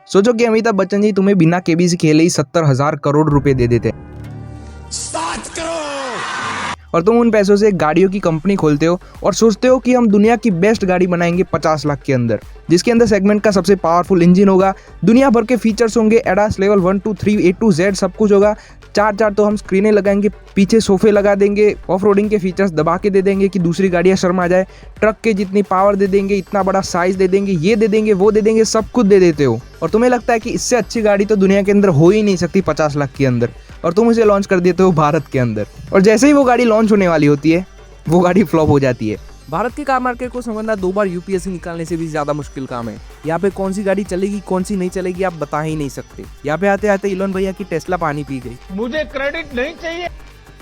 सोचो कि अमिताभ बच्चन जी तुम्हें बिना केबीसी खेले ही 70,000 करोड़ रुपए दे देते हैं 7 करोड़ और तुम उन पैसों से एक गाड़ियों की कंपनी खोलते हो और सोचते हो कि हम दुनिया की बेस्ट गाड़ी बनाएंगे 50 लाख के अंदर, जिसके अंदर सेगमेंट का सबसे पावरफुल इंजन होगा, दुनिया भर के फीचर्स होंगे, ADAS level 1 2 3 A to Z सब कुछ होगा। चार तो हम स्क्रीनें लगाएंगे, पीछे सोफे लगा देंगे, ऑफ रोडिंग के फीचर्स दबा के दे देंगे कि दूसरी गाड़ियाँ शर्मा जाए, ट्रक के जितनी पावर दे देंगे, इतना बड़ा साइज दे देंगे, ये दे देंगे, वो दे देंगे, सब कुछ दे देते हो और तुम्हें लगता है कि इससे अच्छी गाड़ी तो दुनिया के अंदर हो ही नहीं सकती 50 लाख के अंदर, और तुम इसे लॉन्च कर देते हो भारत के अंदर। और जैसे ही वो गाड़ी लॉन्च होने वाली होती है वो गाड़ी फ्लॉप हो जाती है। भारत के कार मार्केट को समझना 2 बार यूपीएससी निकालने से भी ज्यादा मुश्किल काम है। यहाँ पे कौन सी गाड़ी चलेगी कौन सी नहीं चलेगी आप बता ही नहीं सकते। यहाँ पे आते आते इलोन भैया की टेस्ला पानी पी गई। मुझे क्रेडिट नहीं चाहिए।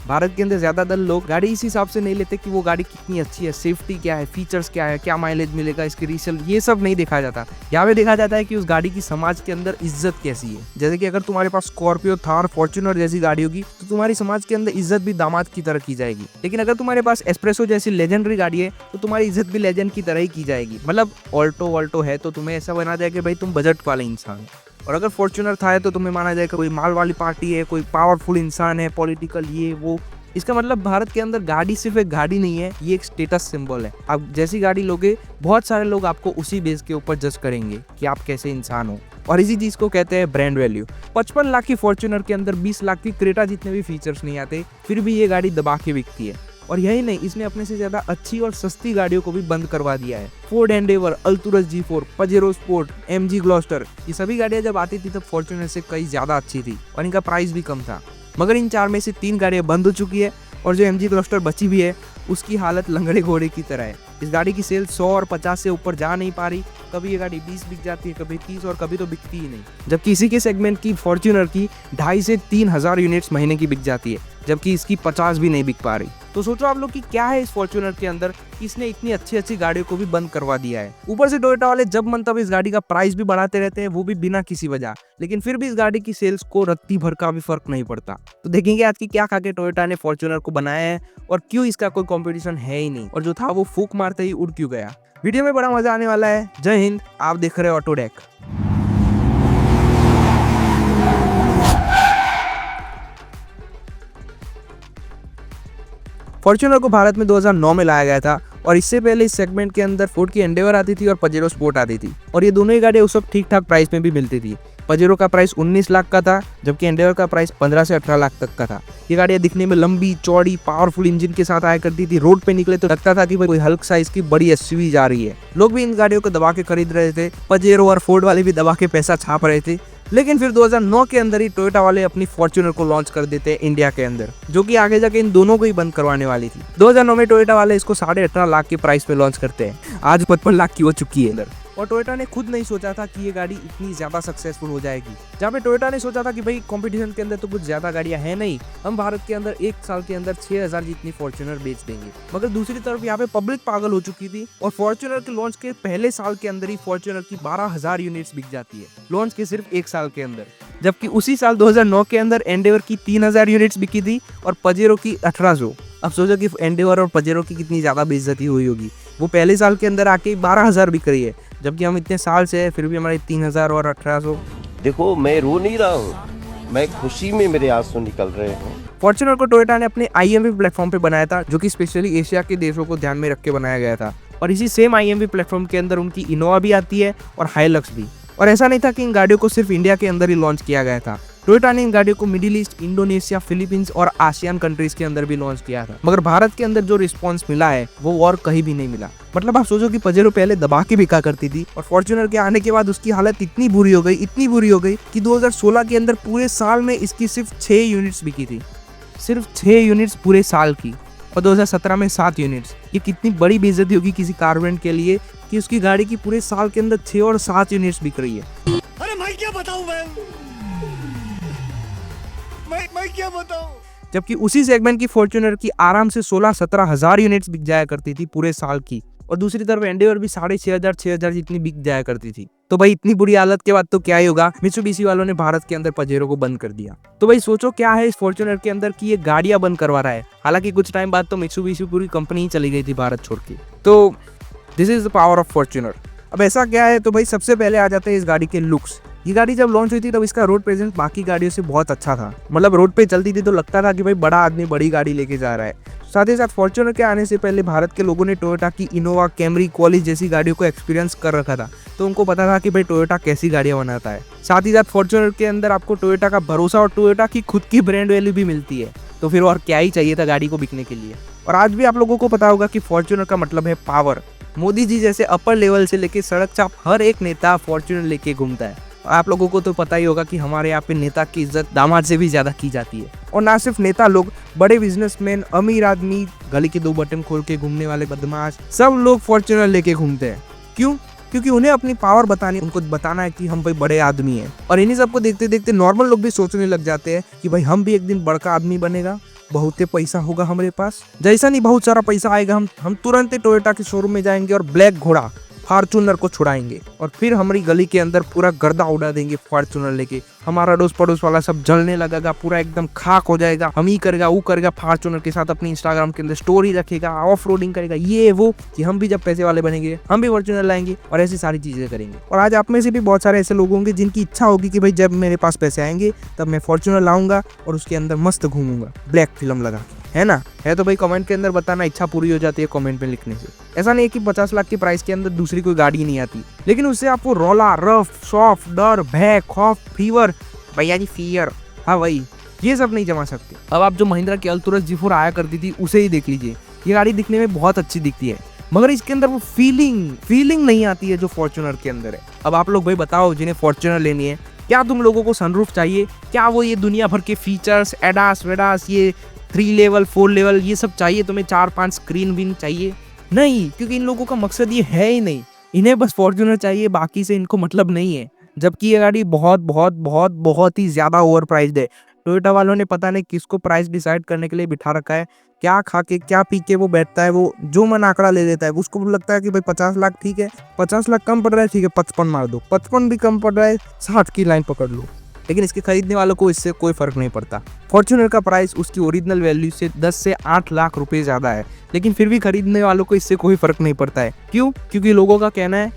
भारत के अंदर ज्यादातर लोग गाड़ी इस हिसाब से नहीं लेते कि वो गाड़ी कितनी अच्छी है, सेफ्टी क्या है, फीचर्स क्या है, क्या माइलेज मिलेगा, इसकी रीसेल, ये सब नहीं देखा जाता। यहाँ पे देखा जाता है कि उस गाड़ी की समाज के अंदर इज्जत कैसी है। जैसे कि अगर तुम्हारे पास स्कॉर्पियो, थार, फॉर्च्यूनर जैसी गाड़ी होगी तो तुम्हारी समाज के अंदर इज्जत भी दामाद की तरह की जाएगी। लेकिन अगर तुम्हारे पास एस्प्रेसो जैसी लेजेंडरी गाड़ी है तो तुम्हारी इज्जत भी लेजेंड की तरह ही की जाएगी। मतलब ऑल्टो है तो तुम्हें ऐसा बना जाएगा भाई तुम बजट वाले इंसान हो, और अगर फॉर्च्यूनर था है तो तुम्हें माना जाएगा कोई माल वाली पार्टी है, कोई पावरफुल इंसान है, पॉलिटिकल ये वो। इसका मतलब भारत के अंदर गाड़ी सिर्फ एक गाड़ी नहीं है, ये एक स्टेटस सिंबल है। आप जैसी गाड़ी लोगे बहुत सारे लोग आपको उसी बेस के ऊपर जज करेंगे कि आप कैसे इंसान हो, और इसी चीज को कहते हैं ब्रांड वैल्यू। 55 लाख की फॉर्च्यूनर के अंदर 20 लाख की क्रेटा जितने भी फीचर्स नहीं आते, फिर भी ये गाड़ी दबा के बिकती है। और यही नहीं, इसने अपने से ज्यादा अच्छी और सस्ती गाड़ियों को भी बंद करवा दिया है। Ford Endeavour, Alturas G4, Pajero sport, MG Gloster, ये सभी गाड़ियां जब आती थी तब फॉर्च्यूनर से कई ज्यादा अच्छी थी और इनका प्राइस भी कम था। मगर इन 4 में से 3 गाड़ियां बंद हो चुकी है और जो MG ग्लॉस्टर बची भी है उसकी हालत लंगड़े घोड़े की तरह है। इस गाड़ी की सेल 100 और 50 से ऊपर जा नहीं पा रही। कभी ये गाड़ी 20 बिक जाती है, कभी 30 और कभी तो बिकती ही नहीं। जबकि इसी के सेगमेंट की फॉर्च्यूनर की 2,500 से 3,000 यूनिट्स महीने की बिक जाती है, जबकि इसकी 50 भी नहीं बिक पा रही। तो सोचो आप लोग कि क्या है इस फॉर्च्यूनर के अंदर कि इसने इतनी अच्छी अच्छी गाड़ियों को भी बंद करवा दिया है। ऊपर से टोयोटा वाले जब मन तब इस गाड़ी का प्राइस भी बढ़ाते रहते हैं, वो भी बिना किसी वजह, लेकिन फिर भी इस गाड़ी की सेल्स को रत्ती भर का भी फर्क नहीं पड़ता। तो देखेंगे आज की क्या खा के टोयोटा ने फॉर्च्यूनर को बनाया है और क्यों इसका कोई कंपटीशन है ही नहीं, और जो था वो फूक मारते ही उड़ क्यों गया। वीडियो में बड़ा मजा आने वाला है। जय हिंद, आप देख रहे हो ऑटोडेक। फॉर्च्यूनर को भारत में 2009 में लाया गया था और इससे पहले इस सेगमेंट के अंदर फोर्ड की एंडेवर आती थी और पजेरो स्पोर्ट आती थी, और ये दोनों ही गाड़ियां उस वक्त ठीक ठाक प्राइस में भी मिलती थी। पजेरो का प्राइस 19 लाख का था, जबकि एंडेवर का प्राइस 15 से 18 लाख तक का था। ये गाड़ियां दिखने में लंबी चौड़ी पावरफुल इंजन के साथ आया करती थी। रोड पे निकले तो लगता था कि कोई हल्क साइज की बड़ी SUV जा रही है। लोग भी इन गाड़ियों को दबा के खरीद रहे थे, पजेरो और फोर्ड वाले भी दबा के पैसा छाप रहे थे। लेकिन फिर 2009 के अंदर ही टोयोटा वाले अपनी फॉर्च्यूनर को लॉन्च कर देते हैं इंडिया के अंदर, जो कि आगे जाके इन दोनों को ही बंद करवाने वाली थी। 2009 में टोयोटा वाले इसको 18.5 लाख के प्राइस पे लॉन्च करते हैं। आज 55 लाख की हो चुकी है अंदर। और टोयोटा ने खुद नहीं सोचा था कि ये गाड़ी इतनी ज्यादा सक्सेसफुल हो जाएगी। जहाँ पे टोयोटा ने सोचा था कि भाई कंपटीशन के अंदर तो कुछ ज्यादा गाड़ियां है नहीं, हम भारत के अंदर 1 साल के अंदर 6,000 जितनी फॉर्च्यूनर बेच देंगे। मगर दूसरी तरफ यहाँ पे पब्लिक पागल हो चुकी थी और फॉर्च्यूनर के लॉन्च के पहले साल के अंदर ही फॉर्च्यूनर की 12,000 यूनिट्स बिक जाती है, लॉन्च के सिर्फ 1 साल के अंदर। जबकि उसी साल 2009 के अंदर एंडेवर की 3,000 यूनिट्स बिकी थी और पजेरो की 1,800। अब सोचो कि एंडेवर और पजेरो की कितनी ज्यादा बेइज्जती हुई होगी। वो पहले साल के अंदर आके 12,000 बिक रही है, जबकि हम इतने साल से है फिर भी हमारे 3,000 और 1,800। देखो मैं रो नहीं रहा हूँ, मैं खुशी में मेरे आंसू निकल रहे हैं। फॉर्च्यूनर को टोयोटा ने अपने IMV प्लेटफॉर्म पे बनाया था, जो कि स्पेशली एशिया के देशों को ध्यान में रख के बनाया गया था। और इसी सेम IMV प्लेटफॉर्म के अंदर उनकी इनोवा भी आती है और हाइलक्स भी। और ऐसा नहीं था कि इन गाड़ियों को सिर्फ इंडिया के अंदर ही लॉन्च किया गया था। टोयोटा ने इन गाड़ियों को मिडिल ईस्ट, इंडोनेशिया, फिलीपींस और आसियान कंट्रीज के अंदर भी लॉन्च किया था। मगर भारत के अंदर जो रिस्पांस मिला है वो और कहीं भी नहीं मिला। मतलब आप सोचो कि पजेरो पहले दबा के बिका करती थी और फॉर्च्यूनर के आने के बाद उसकी हालत इतनी बुरी हो गई कि 2016 के अंदर पूरे साल में इसकी सिर्फ 6 यूनिट्स बिकी थी। सिर्फ 6 यूनिट्स पूरे साल की, और 2017 में 7 यूनिट्स। ये कितनी बड़ी बेइज्जती होगी किसी कार ब्रांड के लिए कि उसकी गाड़ी की पूरे साल के अंदर 6 और 7 यूनिट्स बिक रही है। अरे मैं क्या बताऊं, मैं क्या बताऊं। जबकि उसी सेगमेंट की फॉर्च्यूनर की आराम से 16-17 हजार यूनिट्स बिक जाया करती थी पूरे साल की, और दूसरी तरफ एंडेवर भी 6,500 जितनी बिक जाया करती थी। तो भाई इतनी बुरी हालत के बाद तो क्या ही होगा, मित्सुबिशी वालों ने भारत के अंदर पजेरो को बंद कर दिया। तो भाई सोचो क्या है इस फॉर्च्यूनर के अंदर कि ये गाड़ियां बंद करवा रहा है। हालांकि कुछ टाइम बाद तो मित्सुबिशी पूरी कंपनी ही चली गई थी भारत छोड़ के। तो this is the power of Fortuner. अब ऐसा क्या है, तो भाई सबसे पहले आ जाते हैं इस गाड़ी के लुक्स। ये गाड़ी जब लॉन्च हुई थी तब इसका रोड प्रेजेंस बाकी गाड़ियों से बहुत अच्छा था। मतलब रोड पे चलती थी तो लगता था कि भाई बड़ा आदमी बड़ी गाड़ी लेके जा रहा है। साथ ही साथ फॉर्च्यूनर के आने से पहले भारत के लोगों ने टोयोटा की इनोवा, कैमरी, क्वालिस जैसी गाड़ियों को एक्सपीरियंस कर रखा था, तो उनको पता था कि भाई टोयोटा कैसी गाड़ियां बनाता है। साथ ही साथ फॉर्च्यूनर के अंदर आपको टोयोटा का भरोसा और टोयोटा की खुद की ब्रांड वैल्यू भी मिलती है, तो फिर और क्या ही चाहिए था गाड़ी को बिकने के लिए। और आज भी आप लोगों को पता होगा कि फॉर्च्यूनर का मतलब है पावर। मोदी जी जैसे अपर लेवल से लेके सड़क चाप हर एक नेता फॉर्च्यूनर लेके घूमता है। आप लोगों को तो पता ही होगा कि हमारे यहाँ पे नेता की इज्जत दामाद से भी ज्यादा की जाती है। और ना सिर्फ नेता लोग, बड़े बिजनेसमैन, अमीर आदमी, गली के 2 बटन खोल के घूमने वाले बदमाश, सब लोग फॉर्च्यूनर लेके घूमते हैं। क्यों? क्योंकि उन्हें अपनी पावर बतानी, उनको बताना है कि हम भाई बड़े आदमी हैं। और इन्हीं सबको देखते देखते नॉर्मल लोग भी सोचने लग जाते हैं कि भाई हम भी एक दिन बड़का आदमी बनेगा, बहुत पैसा होगा हमारे पास। जैसा नहीं बहुत सारा पैसा आएगा, हम तुरंत ही टोयोटा के शोरूम में जाएंगे और ब्लैक घोड़ा फॉर्च्यूनर को छुड़ाएंगे और फिर हमारी गली के अंदर पूरा गर्दा उड़ा देंगे फॉर्च्यूनर लेके। हमारा अड़ोस पड़ोस वाला सब जलने लगेगा, पूरा एकदम खाक हो जाएगा। हम ही करेगा, वो करेगा, फॉर्च्यूनर के साथ अपनी इंस्टाग्राम के अंदर स्टोरी रखेगा, ऑफ रोडिंग करेगा, ये वो, कि हम भी जब पैसे वाले बनेंगे हम भी फॉर्च्यूनर लाएंगे और ऐसी सारी चीजें करेंगे। और आज आप में से भी बहुत सारे ऐसे लोग होंगे जिनकी इच्छा होगी कि भाई जब मेरे पास पैसे आएंगे तब मैं फॉर्च्यूनर लाऊंगा और उसके अंदर मस्त घूमूंगा ब्लैक फिल्म लगा के, है ना? है तो भाई कमेंट के अंदर बताना, इच्छा पूरी हो जाती है कमेंट में लिखने से। ऐसा नहीं है कि 50 लाख की प्राइस के अंदर दूसरी कोई गाड़ी नहीं आती, लेकिन उससे आपको रौला, रफ, सॉफ्ट, डर, भय, खौफ, फीवर, भैया जी फियर, हाँ भाई, ये सब नहीं जमा सकते। अब आप जो महिंद्रा की अल्टुरस G4 आया करती थी उसे ही देख लीजिए। ये गाड़ी दिखने में बहुत अच्छी दिखती है, मगर इसके अंदर वो फीलिंग नहीं आती है जो फॉर्च्यूनर के अंदर है। अब आप लोग भाई बताओ, जिन्हें फॉर्च्यूनर लेनी है, क्या तुम लोगों को सनरूफ चाहिए? क्या वो ये दुनिया भर के फीचर्स, एडास वेडास, ये 3 लेवल 4 लेवल ये सब चाहिए तुम्हें? 4-5 स्क्रीन भी चाहिए? नहीं, क्योंकि इन लोगों का मकसद ये है ही नहीं। इन्हें बस फॉर्च्यूनर चाहिए, बाकी से इनको मतलब नहीं है। जबकि ये गाड़ी बहुत बहुत बहुत बहुत ही ज्यादा ओवर प्राइस्ड है। टोयोटा वालों ने पता नहीं किसको प्राइस डिसाइड करने के लिए बिठा रखा है। क्या खा के क्या पी के वो बैठता है, वो जो मन आंकड़ा ले लेता है। उसको लगता है कि भाई 50 लाख ठीक है, 50 लाख कम पड़ रहा है, ठीक है 55 मार दो, 55 भी कम पड़ रहा है, 60 की लाइन पकड़ लो। लेकिन इसके खरीदने वालों को इससे कोई फर्क नहीं पड़ता। फॉर्च्यूनर का प्राइस उसकी ओरिजिनल वैल्यू से 10 से 8 लाख रुपए ज्यादा है, लेकिन फिर भी खरीदने वालों को इससे कोई फर्क नहीं पड़ता है। क्यों? क्योंकि लोगों का कहना है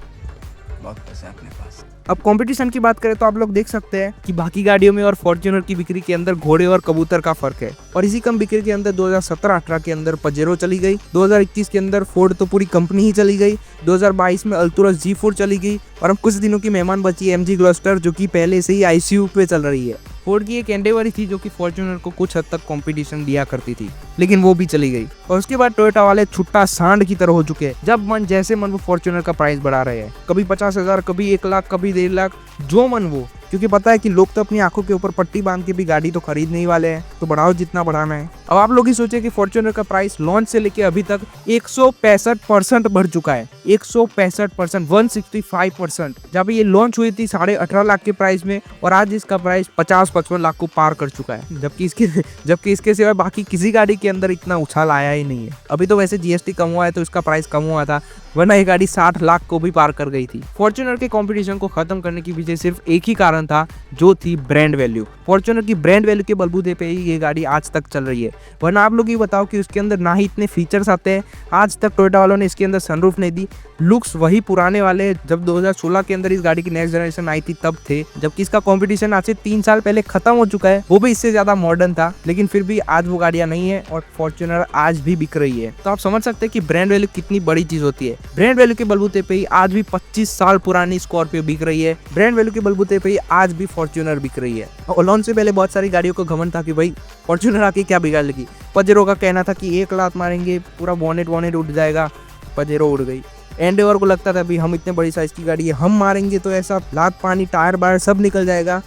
बहुत पैसे अपने पास। अब कंपटीशन की बात करें तो आप लोग देख सकते हैं कि बाकी गाड़ियों में और फॉर्च्यूनर की बिक्री के अंदर घोड़े और कबूतर का फर्क है। और इसी कम बिक्री के अंदर 2017-18 के अंदर पजेरो चली गई, 2021 के अंदर फोर्ड तो पूरी कंपनी ही चली गई, 2022 में अल्टुरस G4 चली गई, और अब कुछ दिनों की मेहमान बची है MG ग्लस्टर, जो कि पहले से ही ICU पे चल रही है। फोर्ड की एक एंडेवर थी जो कि फॉर्च्यूनर को कुछ हद तक कंपटीशन दिया करती थी, लेकिन वो भी चली गई। और उसके बाद टोयोटा वाले छुट्टा सांड की तरह हो चुके हैं। जब मन जैसे मन वो फॉर्च्यूनर का प्राइस बढ़ा रहे हैं, कभी 50,000, कभी 1 लाख, कभी 1.5 लाख, जो मन वो, क्योंकि पता है कि लोग तो अपनी आंखों के ऊपर पट्टी बांध के भी गाड़ी तो खरीदने ही वाले हैं, तो बढ़ाओ जितना बढ़ाना है। अब आप लोग ही सोचे कि फॉर्च्यूनर का प्राइस लॉन्च से लेके अभी तक 165% बढ़ चुका है। 165%, 165%। जब ये लॉन्च हुई थी 18.5 लाख के प्राइस में, और आज इसका प्राइस 50-55 लाख को पार कर चुका है। जबकि इसके सिवाय बाकी किसी गाड़ी के अंदर इतना उछाल आया ही नहीं है। अभी तो वैसे GST कम हुआ है तो इसका प्राइस कम हुआ था, वरना ये गाड़ी 60 लाख को भी पार कर गई थी। फॉर्च्यूनर के कंपटीशन को खत्म करने की वजह सिर्फ एक ही कारण था, जो थी ब्रांड वैल्यू। फॉर्च्यूनर की ब्रांड वैल्यू के बलबूते पे ही ये गाड़ी आज तक चल रही है। वरना आप लोग ये बताओ कि उसके अंदर ना ही इतने फीचर्स आते हैं, आज तक टोयोटा वालों ने इसके अंदर सनरूफ नहीं दी, लुक्स वही पुराने वाले जब 2016 के अंदर इस गाड़ी की नेक्स्ट जनरेशन आई थी तब थे, जबकि इसका कंपटीशन आज से 3 साल पहले खत्म हो चुका है, वो भी इससे ज्यादा मॉडर्न था। लेकिन फिर भी आज वो गाड़ियां नहीं है और फॉर्च्यूनर आज भी बिक रही है। तो आप समझ सकते हैं कि ब्रांड वैल्यू कितनी बड़ी चीज होती है। ब्रांड वैल्यू के बलबूते पे ही आज भी 25 साल पुरानी स्कॉर्पियो बिक रही है। ब्रांड वैल्यू के बलबूते पे ही आज भी फॉर्च्यूनर बिक रही है। और लॉन्च से पहले बहुत सारी गाड़ियों को घमंड था कि भाई फॉर्च्यूनर आके क्या बिगाड़ लेगी। पजेरो का कहना था कि 1 लात मारेंगे पूरा बोनेट उड़ जाएगा, पजेरो उड़ गई। एंडेवर को लगता था भी हम इतने बड़ी साइज की गाड़ी है, हम मारेंगे तो ऐसा लात पानी टायर बायर सब निकल जाएगा,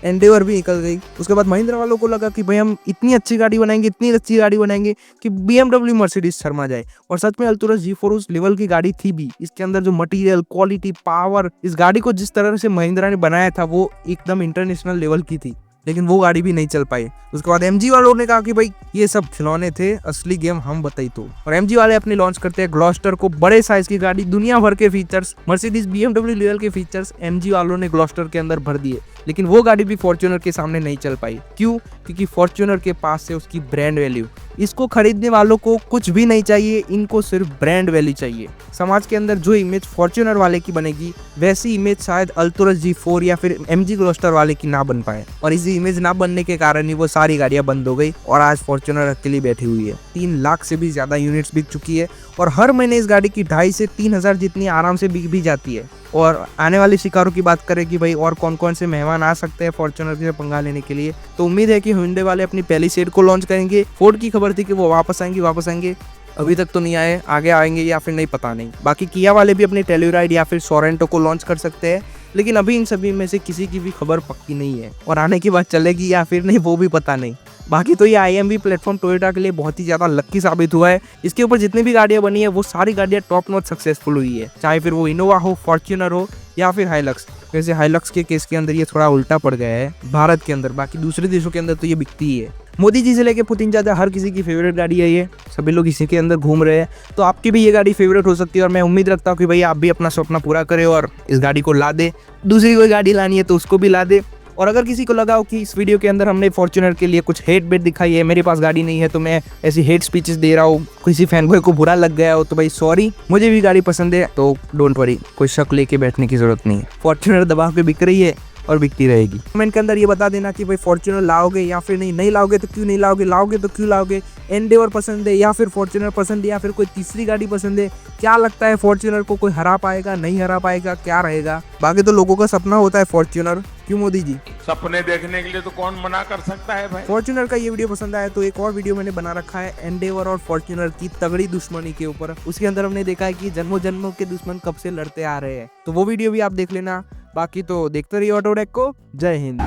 एंडेवर भी निकल गई। उसके बाद महिंद्रा वालों को लगा कि भाई हम इतनी अच्छी गाड़ी बनाएंगे, इतनी अच्छी गाड़ी बनाएंगे कि BMW मर्सिडीज शर्मा जाए। और सच में अल्टुरस G4 उस लेवल की गाड़ी थी भी। इसके अंदर जो मटेरियल, क्वालिटी, पावर, इस गाड़ी को जिस तरह से महिंद्रा ने बनाया था वो एकदम इंटरनेशनल लेवल की थी, लेकिन वो गाड़ी भी नहीं चल पाई। उसके बाद MG वालों ने कहा कि भाई ये सब खिलौने थे, असली गेम हम बताई तो। और MG वाले अपने लॉन्च करते हैं ग्लॉस्टर को, बड़े साइज की गाड़ी, दुनिया भर के फीचर्स, मर्सिडीज BMW लेवल के फीचर्स MG वालों ने ग्लॉस्टर के अंदर भर दिए। लेकिन वो गाड़ी भी फॉर्च्यूनर के सामने नहीं चल पाई। क्यों? क्योंकि फॉर्च्यूनर के पास से उसकी ब्रांड वैल्यू, इसको खरीदने वालों को कुछ भी नहीं चाहिए, इनको सिर्फ ब्रांड वैल्यू चाहिए। समाज के अंदर जो इमेज फॉर्च्यूनर वाले की बनेगी वैसी इमेज शायद अल्टोरस G4 या फिर MG ग्लोस्टर वाले की ना बन पाए, और इसी इमेज ना बनने के कारण ही वो सारी गाड़ियां बंद हो गई और आज फॉर्च्यूनर अकेली बैठी हुई है। 3 लाख से भी ज्यादा यूनिट्स बिक चुकी है और हर महीने इस गाड़ी की 2,500 से 3,000 जितनी आराम से बिक भी जाती है। और आने वाले शिकारों की बात करें कि भाई और कौन कौन से मेहमान आ सकते हैं फॉर्च्यूनर से पंगा लेने के लिए, तो उम्मीद है कि हुंडई वाले अपनी पहली सेट को लॉन्च करेंगे। फोर्ड की खबर थी कि वो वापस आएंगे, अभी तक तो नहीं आए, आगे आएंगे या फिर नहीं पता नहीं। बाकी किया वाले भी अपने टेल्यूराइड या फिर सोरेंटो को लॉन्च कर सकते हैं, लेकिन अभी इन सभी में से किसी की भी खबर पक्की नहीं है और आने की बात चलेगी या फिर नहीं वो भी पता नहीं। बाकी तो ये IMV प्लेटफॉर्म टोयोटा के लिए बहुत ही ज़्यादा लक्की साबित हुआ है। इसके ऊपर जितनी भी गाड़ियाँ बनी है वो सारी गाड़ियाँ टॉप नॉच सक्सेसफुल हुई है, चाहे फिर वो इनोवा हो, फॉर्च्यूनर हो या फिर हाइलक्स। वैसे हाइलक्स के केस के अंदर ये थोड़ा उल्टा पड़ गया है भारत के अंदर, बाकी दूसरे देशों के अंदर तो ये बिकती ही है। मोदी जी से लेके पुतिन ज़्यादा हर किसी की फेवरेट गाड़ी है ये, सभी लोग इसी के अंदर घूम रहे हैं, तो आपकी भी ये गाड़ी फेवरेट हो सकती है और मैं उम्मीद रखता हूँ कि भाई आप भी अपना सपना पूरा करें और इस गाड़ी को ला दे। दूसरी कोई गाड़ी लानी है तो उसको भी ला दे। और अगर किसी को लगा हो कि इस वीडियो के अंदर हमने फॉर्च्यूनर के लिए कुछ हेट बेट दिखाई है, मेरे पास गाड़ी नहीं है तो मैं ऐसी हेट स्पीचेस दे रहा हूँ, किसी फैन बॉय को बुरा लग गया हो तो भाई सॉरी, मुझे भी गाड़ी पसंद है तो डोंट वरी, कोई शक लेके बैठने की जरूरत नहीं है। फॉर्च्यूनर दबा के बिक रही है और बिकती रहेगी। कमेंट के अंदर ये बता देना कि भाई फॉर्च्यूनर लाओगे या फिर नहीं लाओगे तो क्यों नहीं लाओगे, लाओगे तो क्यों लाओगे, एंडेवर पसंद है या फिर फॉर्च्यूनर पसंद है या फिर कोई तीसरी गाड़ी पसंद है, क्या लगता है फॉर्च्यूनर को कोई हरा पाएगा, नहीं हरा पाएगा, क्या रहेगा? बाकी तो लोगों का सपना होता है फॉर्च्यूनर, क्यों मोदी जी? सपने देखने के लिए तो कौन मना कर सकता है भाई। फॉर्च्यूनर का ये वीडियो पसंद आया तो एक और वीडियो मैंने बना रखा है एंडेवर और फॉर्च्यूनर की तगड़ी दुश्मनी के ऊपर। उसके अंदर हमने देखा है कि जन्मों जन्मों के दुश्मन कब से लड़ते आ रहे हैं, तो वो वीडियो भी आप देख लेना। बाकी तो देखते रहिए ऑटोडेक को। जय हिंद।